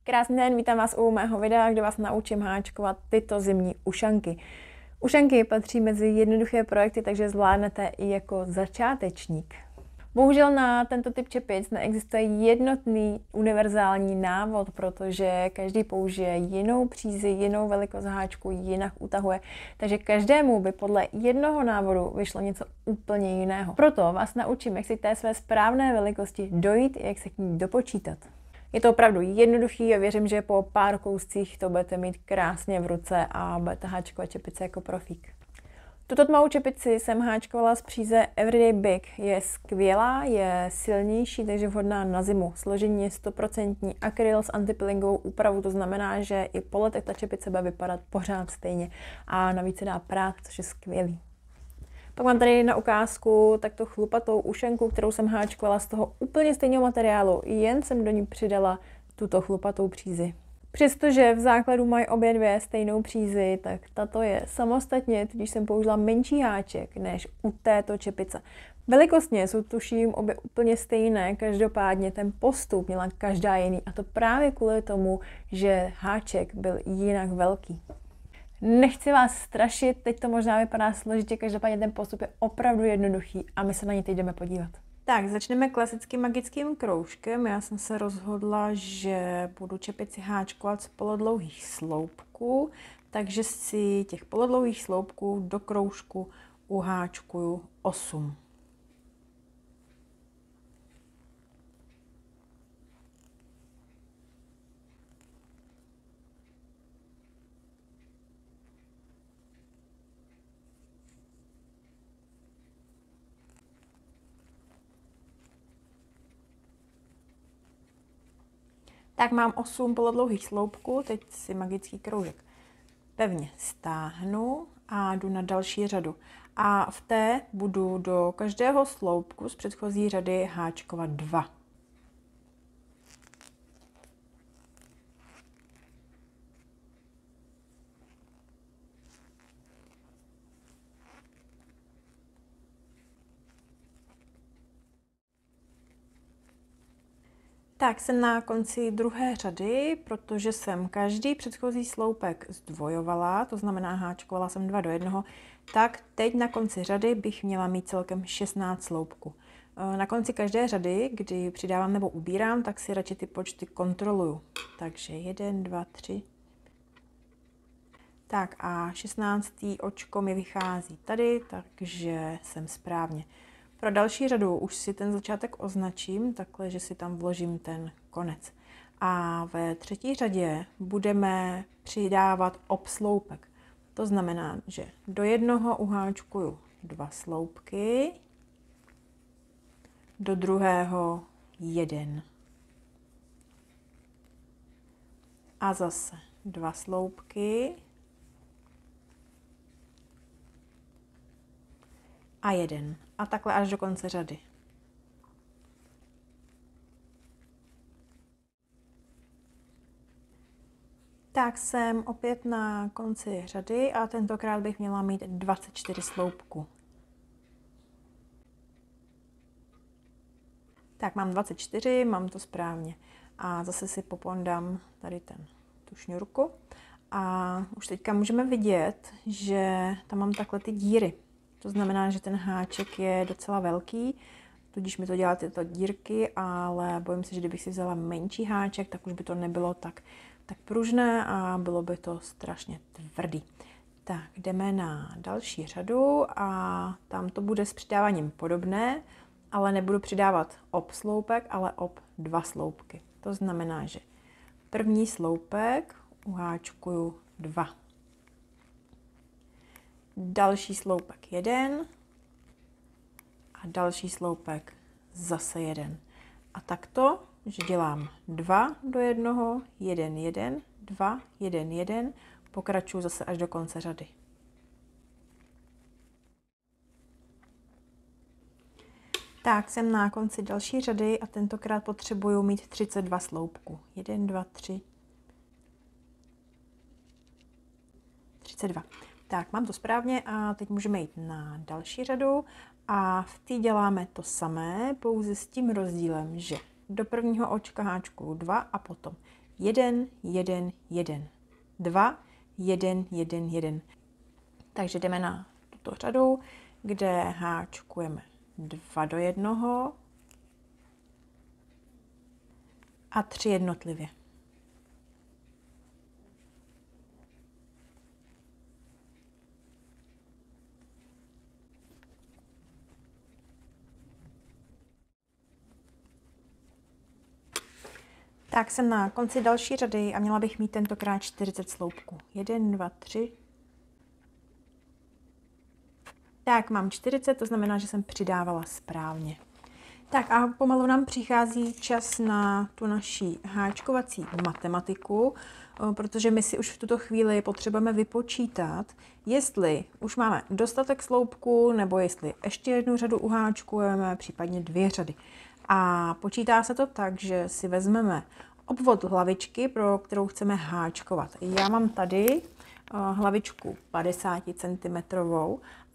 Krásný den, vítám vás u mého videa, kde vás naučím háčkovat tyto zimní ušanky. Ušanky patří mezi jednoduché projekty, takže zvládnete i jako začátečník. Bohužel na tento typ čepic neexistuje jednotný univerzální návod, protože každý použije jinou přízi, jinou velikost háčku, jinak utahuje, takže každému by podle jednoho návodu vyšlo něco úplně jiného. Proto vás naučím, jak si té své správné velikosti dojít, jak se k ní dopočítat. Je to opravdu jednoduchý a věřím, že po pár kouscích to budete mít krásně v ruce a budete háčkovat čepice jako profík. Tuto tmavou čepici jsem háčkovala z příze Everyday Big. Je skvělá, je silnější, takže vhodná na zimu. Složení je 100% akryl s antipillingovou úpravou, to znamená, že i po letech ta čepice bude vypadat pořád stejně a navíc se dá prát, což je skvělý. Pak mám tady na ukázku takto chlupatou ušenku, kterou jsem háčkovala z toho úplně stejného materiálu, jen jsem do ní přidala tuto chlupatou přízi. Přestože v základu mají obě dvě stejnou přízi, tak tato je samostatně, tudíž jsem použila menší háček než u této čepice. Velikostně jsou tuším obě úplně stejné, každopádně ten postup měla každá jiný a to právě kvůli tomu, že háček byl jinak velký. Nechci vás strašit, teď to možná vypadá složitě, každopádně ten postup je opravdu jednoduchý a my se na něj teď jdeme podívat. Tak, začneme klasickým magickým kroužkem. Já jsem se rozhodla, že budu čepici háčkovat z polodlouhých sloupků, takže si těch polodlouhých sloupků do kroužku uháčkuju 8. Tak mám 8 polodlouhých sloupků, teď si magický kroužek pevně stáhnu a jdu na další řadu. A v té budu do každého sloupku z předchozí řady háčkovat 2. Tak jsem na konci druhé řady, protože jsem každý předchozí sloupek zdvojovala, to znamená háčkovala jsem 2 do 1, tak teď na konci řady bych měla mít celkem 16 sloupků. Na konci každé řady, kdy přidávám nebo ubírám, tak si radši ty počty kontroluju. Takže 1, 2, 3. Tak a 16. očko mi vychází tady, takže jsem správně. Pro další řadu už si ten začátek označím, takhle, že si tam vložím ten konec. A ve třetí řadě budeme přidávat obsloupek. To znamená, že do jednoho uháčkuju 2 sloupky, do druhého 1. A zase 2 sloupky a 1. A takhle až do konce řady. Tak jsem opět na konci řady a tentokrát bych měla mít 24 sloupků. Tak mám 24, mám to správně. A zase si popondám tady tu šňůrku. A už teďka můžeme vidět, že tam mám takhle ty díry. To znamená, že ten háček je docela velký, tudíž mi to dělá tyto dírky, ale bojím se, že kdybych si vzala menší háček, tak už by to nebylo tak pružné a bylo by to strašně tvrdý. Tak, jdeme na další řadu a tam to bude s přidáváním podobné, ale nebudu přidávat obsloupek, ale 2 sloupky. To znamená, že první sloupek uháčkuju 2. Další sloupek 1 a další sloupek zase 1. A takto, že dělám 2 do 1, 1, 1, 2, 1, 1, pokračuju zase až do konce řady. Tak jsem na konci další řady a tentokrát potřebuju mít 32 sloupků. 1, 2, 3, 32. Tak, mám to správně a teď můžeme jít na další řadu a v té děláme to samé, pouze s tím rozdílem, že do prvního očka háčkuju 2 a potom 1, 1, 1, 2, 1, 1, 1. Takže jdeme na tuto řadu, kde háčkujeme 2 do 1 a 3 jednotlivě. Tak jsem na konci další řady a měla bych mít tentokrát 40 sloupků. 1, 2, 3. Tak, mám 40, to znamená, že jsem přidávala správně. Tak a pomalu nám přichází čas na tu naší háčkovací matematiku, protože my si už v tuto chvíli potřebujeme vypočítat, jestli už máme dostatek sloupků, nebo jestli ještě jednu řadu uháčkujeme, případně 2 řady. A počítá se to tak, že si vezmeme obvod hlavičky, pro kterou chceme háčkovat. Já mám tady hlavičku 50 cm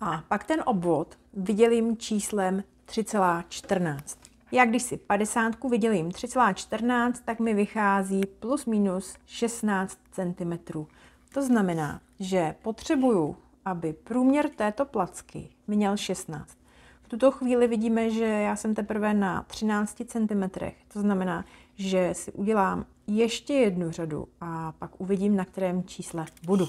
a pak ten obvod vydělím číslem 3,14. Já když si 50 vydělím 3,14, tak mi vychází plus minus 16 cm. To znamená, že potřebuju, aby průměr této placky měl 16. V tuto chvíli vidíme, že já jsem teprve na 13 cm. To znamená, že si udělám ještě jednu řadu a pak uvidím, na kterém čísle budu.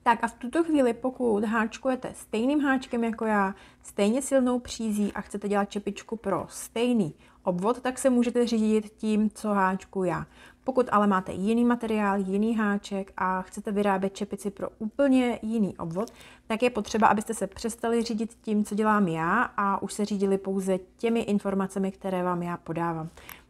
Tak a v tuto chvíli, pokud háčkujete stejným háčkem jako já, stejně silnou přízí a chcete dělat čepičku pro stejný obvod, tak se můžete řídit tím, co háčkuju já. Pokud ale máte jiný materiál, jiný háček a chcete vyrábět čepici pro úplně jiný obvod, tak je potřeba, abyste se přestali řídit tím, co dělám já a už se řídili pouze těmi informacemi, které vám já podávám.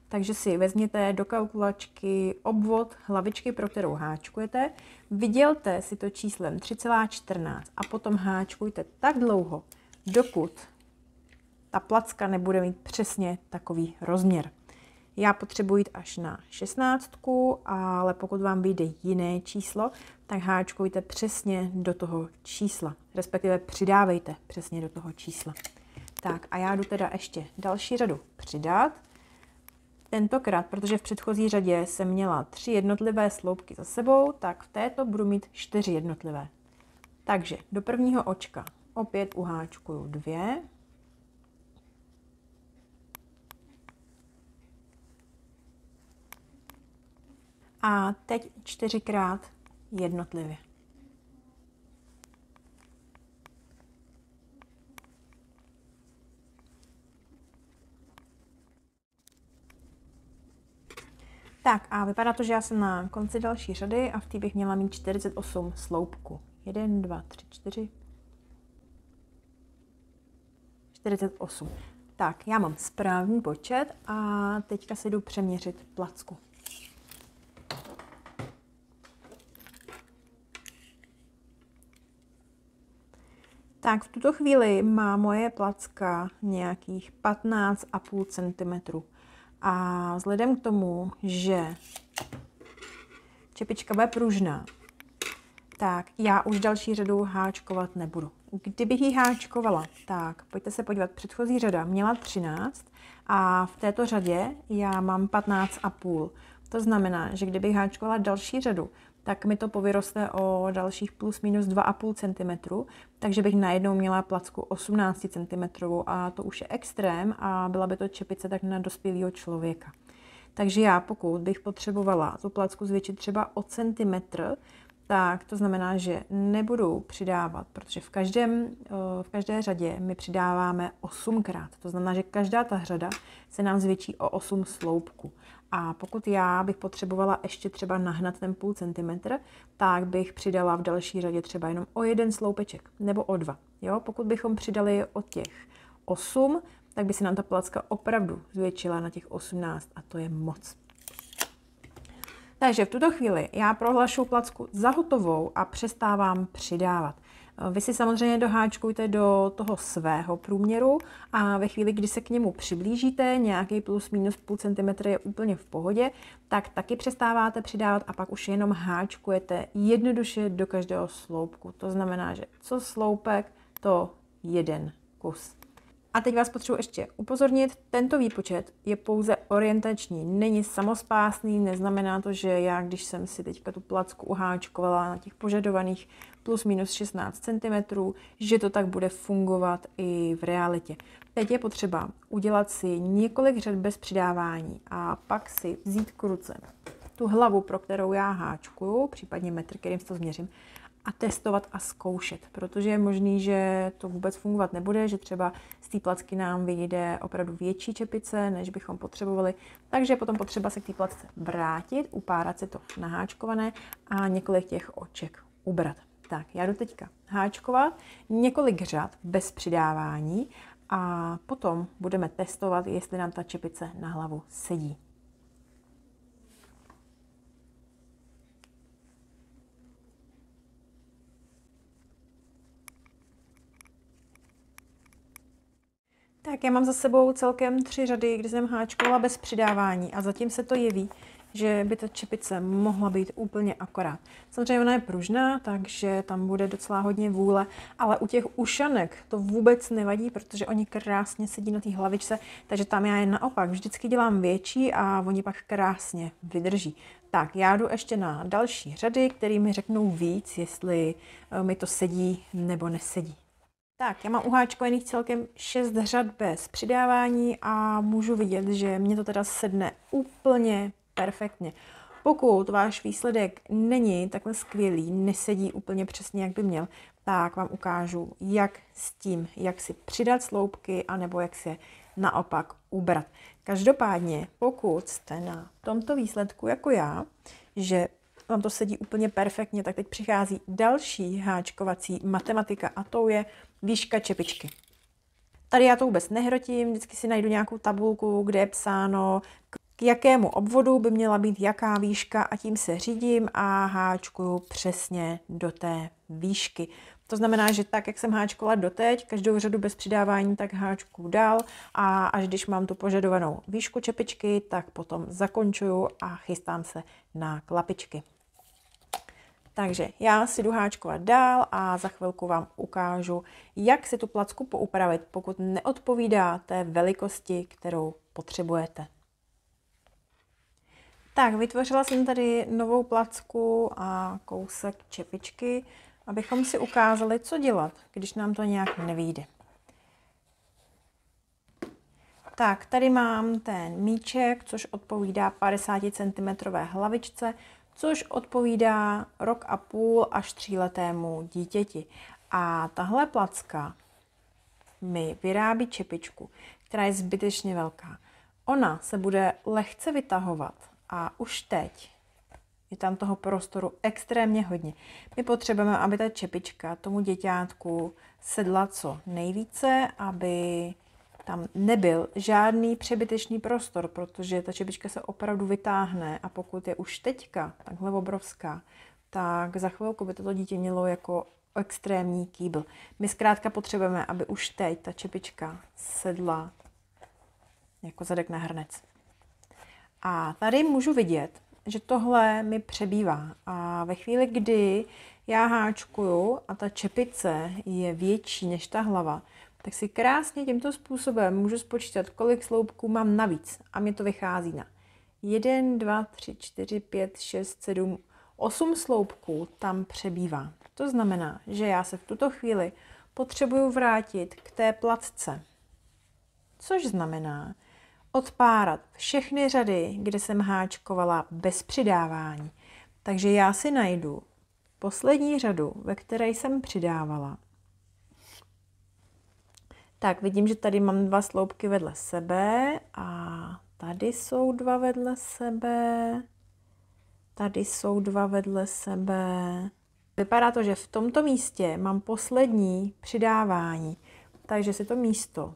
Takže si vezměte do kalkulačky obvod hlavičky, pro kterou háčkujete, vydělte si to číslem 3,14 a potom háčkujte tak dlouho, dokud ta placka nebude mít přesně takový rozměr. Já potřebuji jít až na 16, ale pokud vám vyjde jiné číslo, tak háčkujte přesně do toho čísla, respektive přidávejte přesně do toho čísla. Tak a já jdu teda ještě další řadu přidat. Tentokrát, protože v předchozí řadě jsem měla 3 jednotlivé sloupky za sebou, tak v této budu mít 4 jednotlivé. Takže do prvního očka opět uháčkuju 2. A teď 4krát jednotlivě. Tak a vypadá to, že já jsem na konci další řady a v té bych měla mít 48 sloupků. 1, 2, 3, 4. 48. Tak, já mám správný počet a teďka si jdu přeměřit placku. Tak v tuto chvíli má moje placka nějakých 15,5 cm. A vzhledem k tomu, že čepička bude pružná, tak já už další řadu háčkovat nebudu. Kdybych ji háčkovala, tak pojďte se podívat, předchozí řada měla 13 a v této řadě já mám 15,5. To znamená, že kdybych háčkovala další řadu, tak mi to povyroste o dalších plus minus 2,5 cm, takže bych najednou měla placku 18 cm a to už je extrém a byla by to čepice tak na dospělého člověka. Takže já, pokud bych potřebovala tu placku zvětšit třeba o centimetr, tak to znamená, že nebudu přidávat, protože v každé řadě my přidáváme 8krát. To znamená, že každá ta řada se nám zvětší o 8 sloupků. A pokud já bych potřebovala ještě třeba nahnat ten půl centimetr, tak bych přidala v další řadě třeba jenom o 1 sloupeček nebo o 2. Jo? Pokud bychom přidali o těch 8, tak by se nám ta placka opravdu zvětšila na těch 18 a to je moc. Takže v tuto chvíli já prohlašu placku za hotovou a přestávám přidávat. Vy si samozřejmě doháčkujte do toho svého průměru a ve chvíli, kdy se k němu přiblížíte, nějaký plus minus půl centimetr je úplně v pohodě, tak taky přestáváte přidávat a pak už jenom háčkujete jednoduše do každého sloupku. To znamená, že co sloupek, to jeden kus. A teď vás potřebuji ještě upozornit, tento výpočet je pouze orientační, není samospásný, neznamená to, že já, když jsem si teďka tu placku uháčkovala na těch požadovaných plus minus 16 cm, že to tak bude fungovat i v realitě. Teď je potřeba udělat si několik řad bez přidávání a pak si vzít k ruce tu hlavu, pro kterou já háčkuju, případně metr, kterým si to změřím, a testovat a zkoušet, protože je možný, že to vůbec fungovat nebude, že třeba z té placky nám vyjde opravdu větší čepice, než bychom potřebovali, takže je potom potřeba se k té placce vrátit, upárat si to naháčkované a několik těch oček ubrat. Tak, já jdu teďka háčkovat několik řad bez přidávání a potom budeme testovat, jestli nám ta čepice na hlavu sedí. Tak já mám za sebou celkem 3 řady, kdy jsem háčkovala bez přidávání a zatím se to jeví, že by ta čepice mohla být úplně akorát. Samozřejmě ona je pružná, takže tam bude docela hodně vůle, ale u těch ušanek to vůbec nevadí, protože oni krásně sedí na té hlavičce, takže tam já je naopak vždycky dělám větší a oni pak krásně vydrží. Tak, já jdu ještě na další řady, které mi řeknou víc, jestli mi to sedí nebo nesedí. Tak, já mám uháčkovaných celkem 6 řad bez přidávání a můžu vidět, že mě to teda sedne úplně perfektně. Pokud váš výsledek není takhle skvělý, nesedí úplně přesně, jak by měl, tak vám ukážu, jak s tím, jak si přidat sloupky, anebo jak si je naopak ubrat. Každopádně, pokud jste na tomto výsledku jako já, že vám to sedí úplně perfektně, tak teď přichází další háčkovací matematika a to je výška čepičky. Tady já to vůbec nehrotím, vždycky si najdu nějakou tabulku, kde je psáno, k jakému obvodu by měla být jaká výška a tím se řídím a háčkuju přesně do té výšky. To znamená, že tak, jak jsem háčkovala doteď, každou řadu bez přidávání, tak háčkuju dál a až když mám tu požadovanou výšku čepičky, tak potom zakončuju a chystám se na klapičky. Takže já si jdu háčkovat dál a za chvilku vám ukážu, jak si tu placku poupravit, pokud neodpovídá té velikosti, kterou potřebujete. Tak, vytvořila jsem tady novou placku a kousek čepičky, abychom si ukázali, co dělat, když nám to nějak nevyjde. Tak, tady mám ten míček, což odpovídá 50 cm hlavičce, což odpovídá 1,5 roku až 3letému dítěti. A tahle placka mi vyrábí čepičku, která je zbytečně velká. Ona se bude lehce vytahovat a už teď je tam toho prostoru extrémně hodně. My potřebujeme, aby ta čepička tomu děťátku sedla co nejvíce, aby tam nebyl žádný přebytečný prostor, protože ta čepička se opravdu vytáhne a pokud je už teďka takhle obrovská, tak za chvilku by toto dítě mělo jako extrémní kýbl. My zkrátka potřebujeme, aby už teď ta čepička sedla jako zadek na hrnec. A tady můžu vidět, že tohle mi přebývá a ve chvíli, kdy já háčkuju a ta čepice je větší než ta hlava, tak si krásně tímto způsobem můžu spočítat, kolik sloupků mám navíc. A mě to vychází na 1, 2, 3, 4, 5, 6, 7, 8 sloupků tam přebývá. To znamená, že já se v tuto chvíli potřebuju vrátit k té placce. Což znamená odpárat všechny řady, kde jsem háčkovala bez přidávání. Takže já si najdu poslední řadu, ve které jsem přidávala. Tak, vidím, že tady mám 2 sloupky vedle sebe a tady jsou 2 vedle sebe. Tady jsou 2 vedle sebe. Vypadá to, že v tomto místě mám poslední přidávání, takže si to místo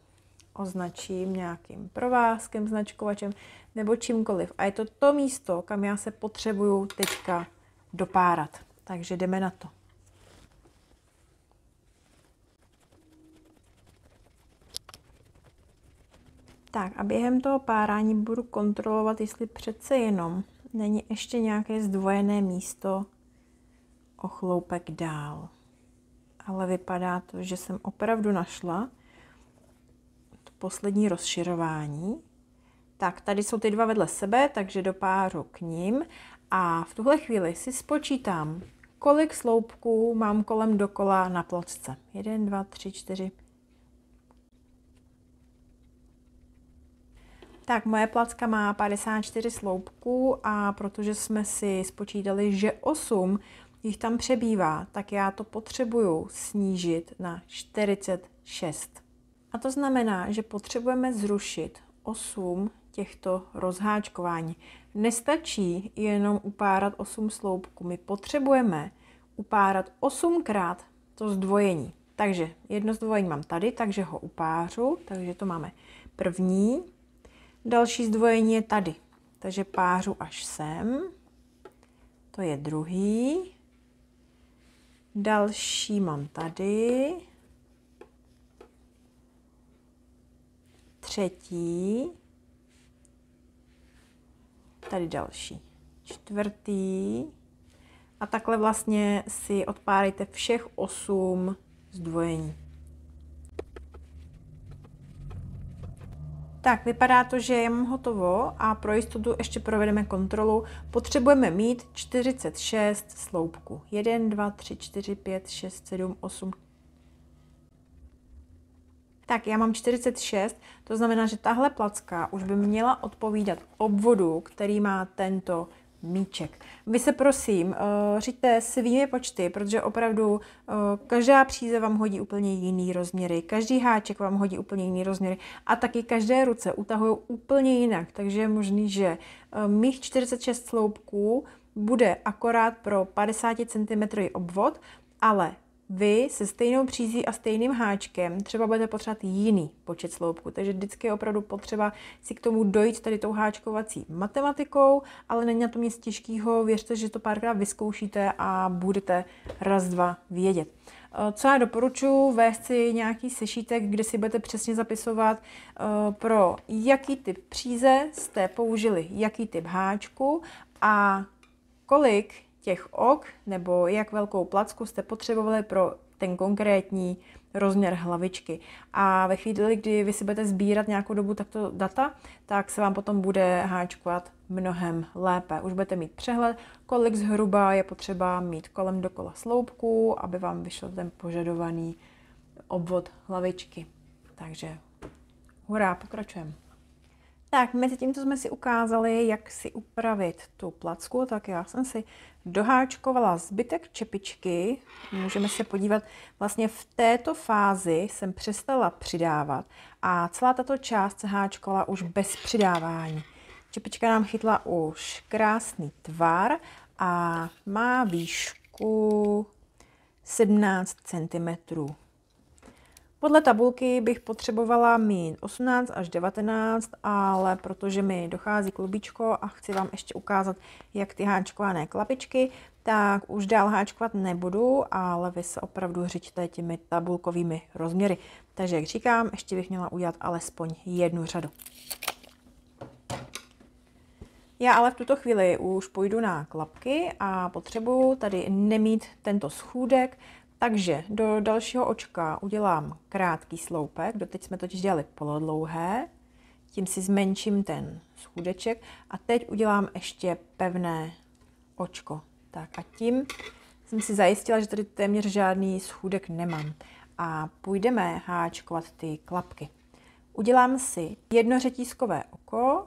označím nějakým provázkem, značkovačem nebo čímkoliv. A je to to místo, kam já se potřebuju teďka dopárat. Takže jdeme na to. Tak a během toho párání budu kontrolovat, jestli přece jenom není ještě nějaké zdvojené místo o chloupek dál. Ale vypadá to, že jsem opravdu našla. poslední rozširování. Tak, tady jsou ty dva vedle sebe, takže dopářu k nim a v tuhle chvíli si spočítám, kolik sloupků mám kolem dokola na placce. 1, 2, 3, 4. Tak, moje placka má 54 sloupků a protože jsme si spočítali, že 8 jich tam přebývá, tak já to potřebuju snížit na 46. A to znamená, že potřebujeme zrušit 8 těchto rozháčkování. Nestačí jenom upárat 8 sloupků, my potřebujeme upárat 8krát to zdvojení. Takže jedno zdvojení mám tady, takže ho upářu, takže to máme první. Další zdvojení je tady, takže pářu až sem. To je druhý. Další mám tady. Třetí. Tady další. Čtvrtý. A takhle vlastně si odpárejte všech 8 zdvojení. Tak, vypadá to, že je mám hotovo a pro jistotu ještě provedeme kontrolu. Potřebujeme mít 46 sloupků. 1, 2, 3, 4, 5, 6, 7, 8. Tak, já mám 46, to znamená, že tahle placka už by měla odpovídat obvodu, který má tento míček. Vy se prosím řiďte svými počty, protože opravdu každá příze vám hodí úplně jiný rozměry, každý háček vám hodí úplně jiný rozměry a taky každé ruce utahují úplně jinak, takže je možný, že mých 46 sloupků bude akorát pro 50 cm obvod, ale vy se stejnou přízí a stejným háčkem třeba budete potřebovat jiný počet sloupků, takže vždycky je opravdu potřeba si k tomu dojít tady tou háčkovací matematikou, ale není na tom nic těžkého, věřte, že to párkrát vyzkoušíte a budete raz, dva vědět. Co já doporučuji, vést si nějaký sešítek, kde si budete přesně zapisovat, pro jaký typ příze jste použili, jaký typ háčku a kolik těch ok nebo jak velkou placku jste potřebovali pro ten konkrétní rozměr hlavičky. A ve chvíli, kdy vy si budete sbírat nějakou dobu takto data, tak se vám potom bude háčkovat mnohem lépe. Už budete mít přehled, kolik zhruba je potřeba mít kolem dokola sloupků, aby vám vyšel ten požadovaný obvod hlavičky. Takže hurá, pokračujeme. Tak, mezi tím, co jsme si ukázali, jak si upravit tu placku, tak já jsem si doháčkovala zbytek čepičky. Můžeme se podívat, vlastně v této fázi jsem přestala přidávat a celá tato část se háčkovala už bez přidávání. Čepička nám chytla už krásný tvar a má výšku 17 cm. Podle tabulky bych potřebovala mít 18 až 19, ale protože mi dochází klubíčko a chci vám ještě ukázat, jak ty háčkované klapičky, tak už dál háčkovat nebudu, ale vy se opravdu řiďte těmi tabulkovými rozměry. Takže jak říkám, ještě bych měla udělat alespoň jednu řadu. Já ale v tuto chvíli už půjdu na klapky a potřebuju tady nemít tento schůdek, takže do dalšího očka udělám krátký sloupek, doteď jsme totiž dělali polodlouhé, tím si zmenším ten schůdeček a teď udělám ještě pevné očko. Tak a tím jsem si zajistila, že tady téměř žádný schůdek nemám a půjdeme háčkovat ty klapky. Udělám si jedno řetízkové oko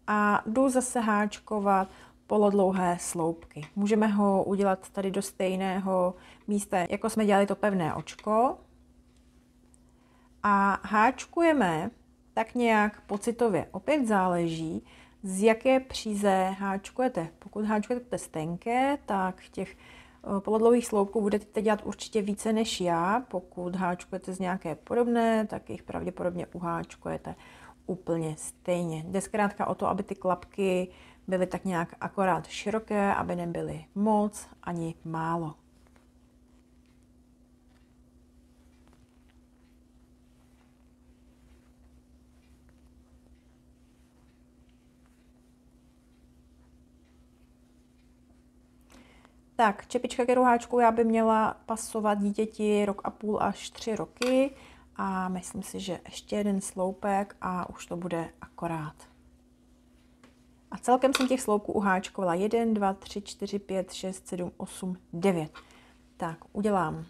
a jdu zase háčkovat polodlouhé sloupky. Můžeme ho udělat tady do stejného místa, jako jsme dělali to pevné očko. A háčkujeme tak nějak pocitově. Opět záleží, z jaké příze háčkujete. Pokud háčkujete z tenké, tak těch polodlouhých sloupků budete dělat určitě více než já. Pokud háčkujete z nějaké podobné, tak jich pravděpodobně uháčkujete úplně stejně. Jde zkrátka o to, aby ty klapky byly tak nějak akorát široké, aby nebyly moc ani málo. Tak, čepička, kterou háčku já by měla pasovat dítěti 1,5 až 3 roky a myslím si, že ještě jeden sloupek a už to bude akorát. A celkem jsem těch sloupků uháčkovala 1, 2, 3, 4, 5, 6, 7, 8, 9. Tak, udělám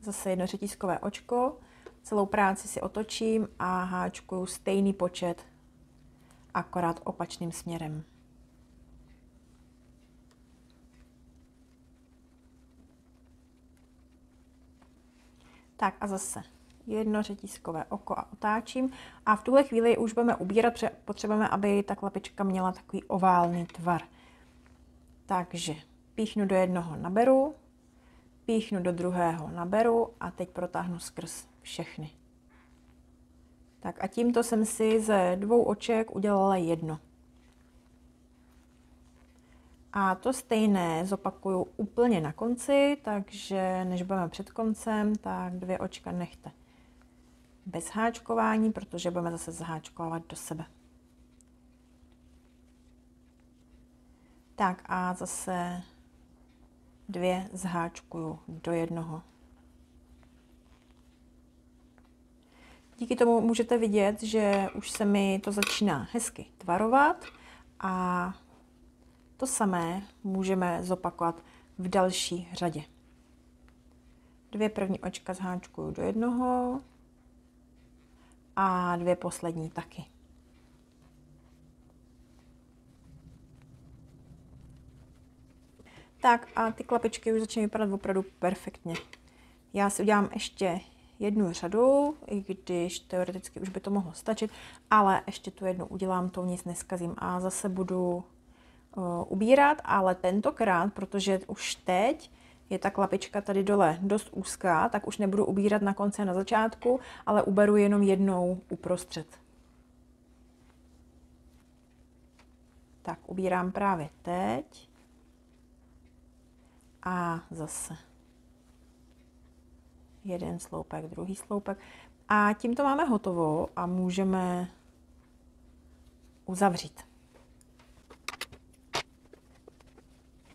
zase jedno řetízkové očko, celou práci si otočím a háčkuju stejný počet, akorát opačným směrem. Tak a zase jedno řetízkové oko a otáčím. A v tuhle chvíli už budeme ubírat, protože potřebujeme, aby ta klapička měla takový oválný tvar. Takže píchnu do jednoho, naberu, píchnu do druhého, naberu a teď protáhnu skrz všechny. Tak a tímto jsem si ze dvou oček udělala jedno. A to stejné zopakuju úplně na konci, takže než budeme před koncem, tak 2 očka nechte bez háčkování, protože budeme zase zaháčkovat do sebe. Tak a zase 2 zháčkuju do jednoho. Díky tomu můžete vidět, že už se mi to začíná hezky tvarovat a to samé můžeme zopakovat v další řadě. 2 první očka zháčkuju do jednoho a 2 poslední taky. Tak a ty klapičky už začínají vypadat opravdu perfektně. Já si udělám ještě jednu řadu, i když teoreticky už by to mohlo stačit, ale ještě tu jednu udělám, to nic neskazím a zase budu ubírat, ale tentokrát, protože už teď je ta klapička tady dole dost úzká, tak už nebudu ubírat na konci a na začátku, ale uberu jenom jednou uprostřed. Tak ubírám právě teď a zase jeden sloupek, druhý sloupek a tímto máme hotovo a můžeme uzavřít.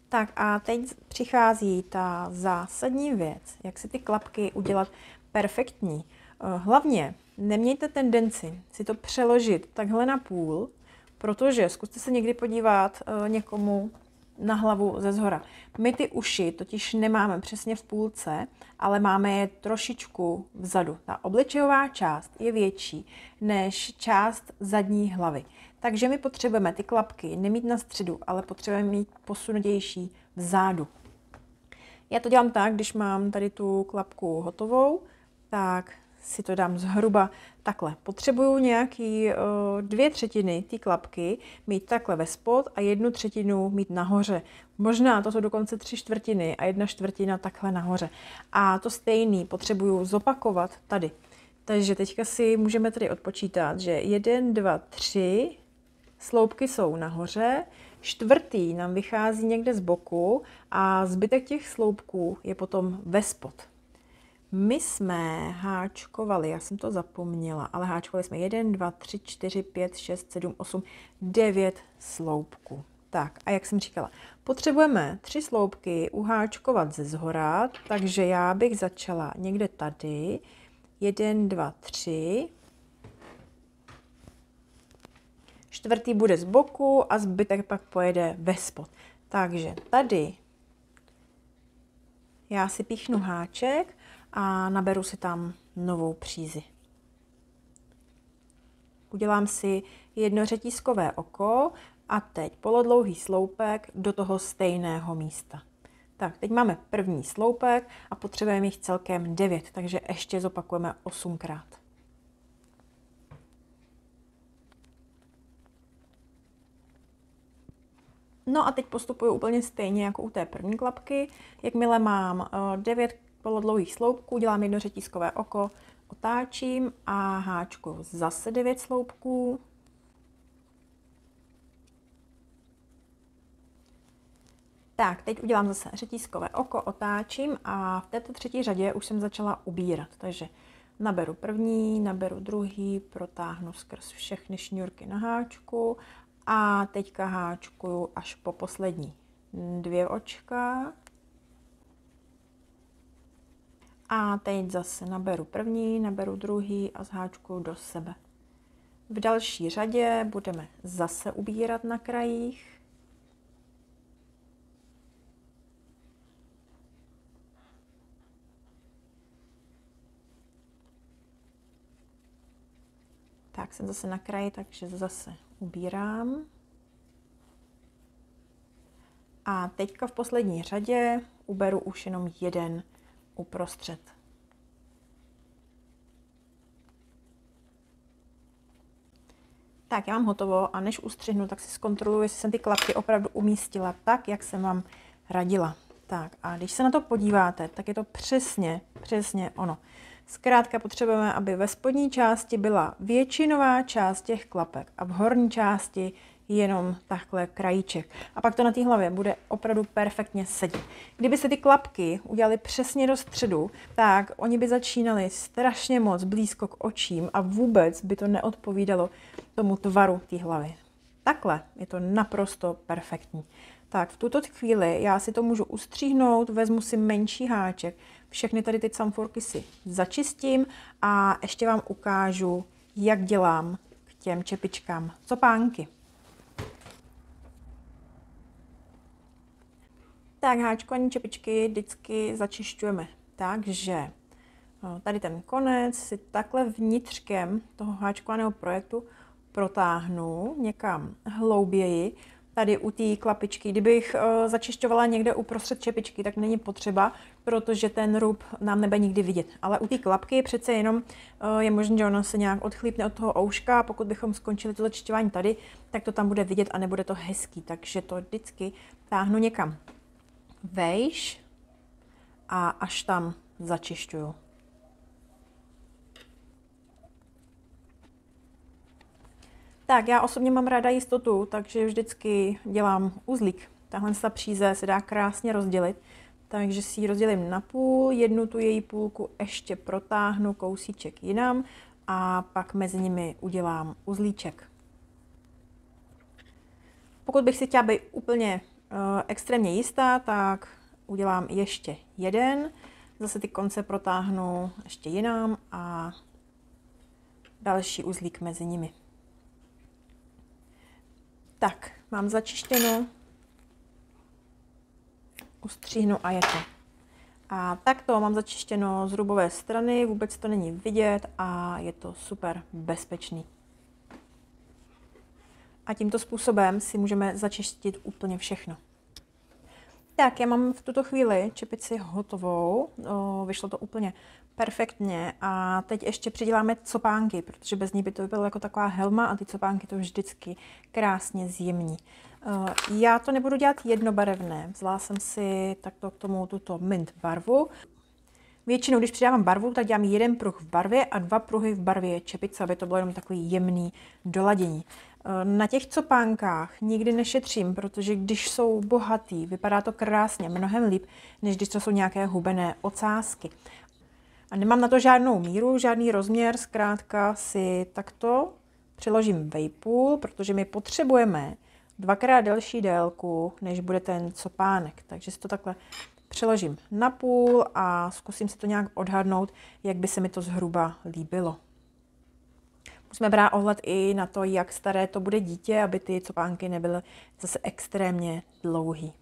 Tak a teď přichází ta zásadní věc, jak si ty klapky udělat perfektní. Hlavně nemějte tendenci si to přeložit takhle na půl, protože zkuste se někdy podívat někomu na hlavu ze zhora. My ty uši totiž nemáme přesně v půlce, ale máme je trošičku vzadu. Ta obličejová část je větší než část zadní hlavy. Takže my potřebujeme ty klapky nemít na středu, ale potřebujeme mít posunutější vzadu. Já to dělám tak, když mám tady tu klapku hotovou, tak si to dám zhruba takhle. Potřebuju nějaký 2/3 té klapky mít takhle ve spod a 1/3 mít nahoře. Možná to jsou dokonce 3/4 a 1/4 takhle nahoře. A to stejný potřebuju zopakovat tady. Takže teďka si můžeme tady odpočítat, že 1, 2, 3 sloupky jsou nahoře, 4. nám vychází někde z boku a zbytek těch sloupků je potom vespod. My jsme háčkovali, já jsem to zapomněla, ale háčkovali jsme 1, 2, 3, 4, 5, 6, 7, 8, 9 sloupků. Tak a jak jsem říkala, potřebujeme 3 sloupky uháčkovat ze zhora, takže já bych začala někde tady. 1, 2, 3. 4. bude z boku a zbytek pak pojede vespod. Takže tady já si píchnu háček a naberu si tam novou přízi. Udělám si jedno řetízkové oko a teď polodlouhý sloupek do toho stejného místa. Tak, teď máme první sloupek a potřebujeme jich celkem 9, takže ještě zopakujeme 8krát. No a teď postupuju úplně stejně jako u té první klapky. Jakmile mám 9 polodlouhých sloupků, dělám jedno řetízkové oko, otáčím a háčku zase 9 sloupků. Tak, teď udělám zase řetízkové oko, otáčím a v této třetí řadě už jsem začala ubírat. Takže naberu první, naberu druhý, protáhnu skrz všechny šňůrky na háčku a teďka háčkuju až po poslední 2 očka. A teď zase naberu první, naberu druhý a zháčkuju do sebe. V další řadě budeme zase ubírat na krajích. Tak jsem zase na kraji, takže zase ubírám. A teďka v poslední řadě uberu už jenom jeden uprostřed. Tak, já mám hotovo a než ustřihnu, tak si zkontroluji, jestli jsem ty klapky opravdu umístila tak, jak jsem vám radila. Tak a když se na to podíváte, tak je to přesně ono. Zkrátka potřebujeme, aby ve spodní části byla většinová část těch klapek a v horní části jenom takhle krajíček. A pak to na té hlavě bude opravdu perfektně sedět. Kdyby se ty klapky udělaly přesně do středu, tak oni by začínali strašně moc blízko k očím a vůbec by to neodpovídalo tomu tvaru té hlavy. Takhle je to naprosto perfektní. Tak v tuto chvíli já si to můžu ustříhnout, vezmu si menší háček, všechny tady ty camforky si začistím a ještě vám ukážu, jak dělám k těm čepičkám copánky. Tak háčkovaní čepičky vždycky začišťujeme tak, že tady ten konec si takhle vnitřkem toho háčkovaného projektu protáhnu někam hlouběji. Tady u té klapičky, kdybych začišťovala někde uprostřed čepičky, tak není potřeba, protože ten rub nám nebude nikdy vidět. Ale u té klapky přece jenom je možné, že ono se nějak odchlípne od toho ouška a pokud bychom skončili to začišťování tady, tak to tam bude vidět a nebude to hezký. Takže to vždycky táhnu někam vejš a až tam začišťuju. Tak, já osobně mám ráda jistotu, takže vždycky dělám uzlík. Tahle příze se dá krásně rozdělit, takže si ji rozdělím na půl, jednu tu její půlku ještě protáhnu kousíček jinam a pak mezi nimi udělám uzlíček. Pokud bych si chtěla být úplně extrémně jistá, tak udělám ještě jeden, zase ty konce protáhnu ještě jinam a další uzlík mezi nimi. Tak, mám začištěno, ustříhnu a je to. A takto mám začištěno z rubové strany, vůbec to není vidět a je to super bezpečný. A tímto způsobem si můžeme začištit úplně všechno. Tak, já mám v tuto chvíli čepici hotovou, vyšlo to úplně perfektně a teď ještě přiděláme copánky, protože bez ní by to vypadalo jako taková helma a ty copánky to vždycky krásně zjemní. Já to nebudu dělat jednobarevné, vzala jsem si takto k tomu tuto mint barvu. Většinou, když přidávám barvu, tak dělám jeden pruh v barvě a dva pruhy v barvě čepice, aby to bylo jenom takový jemný doladění. Na těch copánkách nikdy nešetřím, protože když jsou bohatý, vypadá to krásně, mnohem líp, než když to jsou nějaké hubené ocásky. A nemám na to žádnou míru, žádný rozměr, zkrátka si takto přiložím vejpůl, protože my potřebujeme dvakrát delší délku, než bude ten copánek. Takže si to takhle přeložím na půl a zkusím si to nějak odhadnout, jak by se mi to zhruba líbilo. Musíme brát ohled i na to, jak staré to bude dítě, aby ty copánky nebyly zase extrémně dlouhý.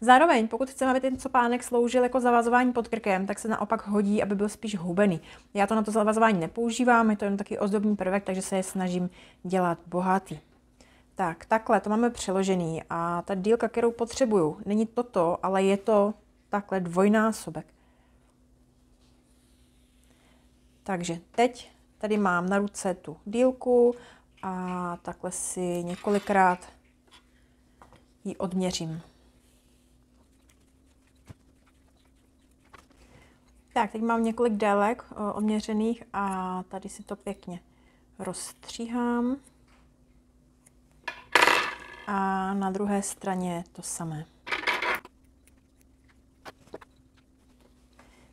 Zároveň, pokud chceme, aby ten copánek sloužil jako zavazování pod krkem, tak se naopak hodí, aby byl spíš hubený. Já to na to zavazování nepoužívám, je to jen taky ozdobný prvek, takže se je snažím dělat bohatý. Tak, takhle to máme přeložený a ta dílka, kterou potřebuju, není toto, ale je to takhle dvojnásobek. Takže teď tady mám na ruce tu dílku a takhle si několikrát ji odměřím. Tak, teď mám několik délek odměřených a tady si to pěkně rozstříhám. A na druhé straně to samé.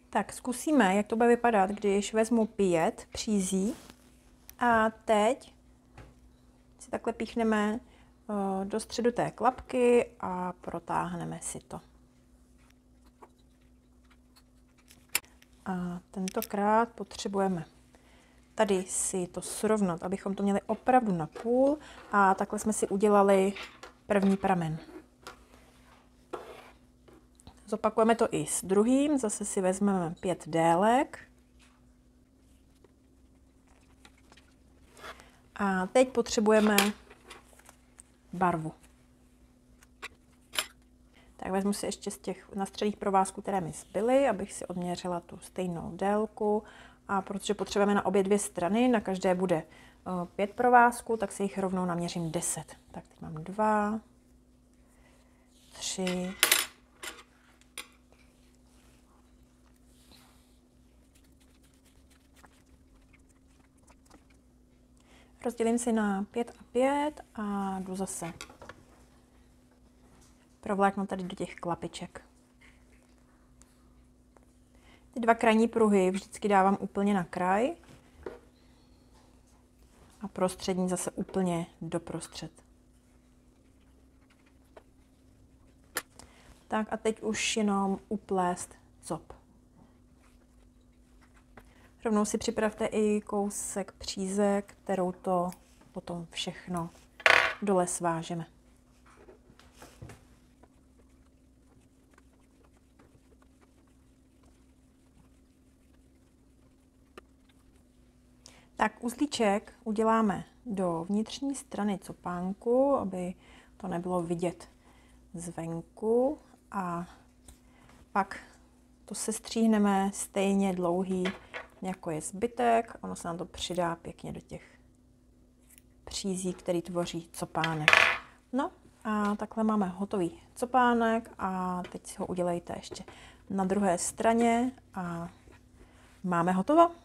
Tak zkusíme, jak to bude vypadat, když vezmu 5 přízí a teď si takhle píchneme do středu té klapky a protáhneme si to. A tentokrát potřebujeme tady si to srovnat, abychom to měli opravdu na půl. A takhle jsme si udělali první pramen. Zopakujeme to i s druhým. Zase si vezmeme 5 délek. A teď potřebujeme barvu. Tak vezmu si ještě z těch nastřelých provázků, které mi zbyly, abych si odměřila tu stejnou délku. A protože potřebujeme na obě dvě strany, na každé bude 5 provázků, tak si jich rovnou naměřím 10. Tak teď mám 2, 3, 4. Rozdělím si na 5 a 5 a jdu zase provléknu tady do těch klapiček. Ty 2 krajní pruhy vždycky dávám úplně na kraj a prostřední zase úplně doprostřed. Tak a teď už jenom uplést zop. Rovnou si připravte i kousek příze, kterou to potom všechno dole svážeme. Tak uzlíček uděláme do vnitřní strany copánku, aby to nebylo vidět zvenku, a pak to sestříhneme stejně dlouhý, jako je zbytek. Ono se nám to přidá pěkně do těch přízí, který tvoří copánek. No a takhle máme hotový copánek a teď si ho udělejte ještě na druhé straně a máme hotovo.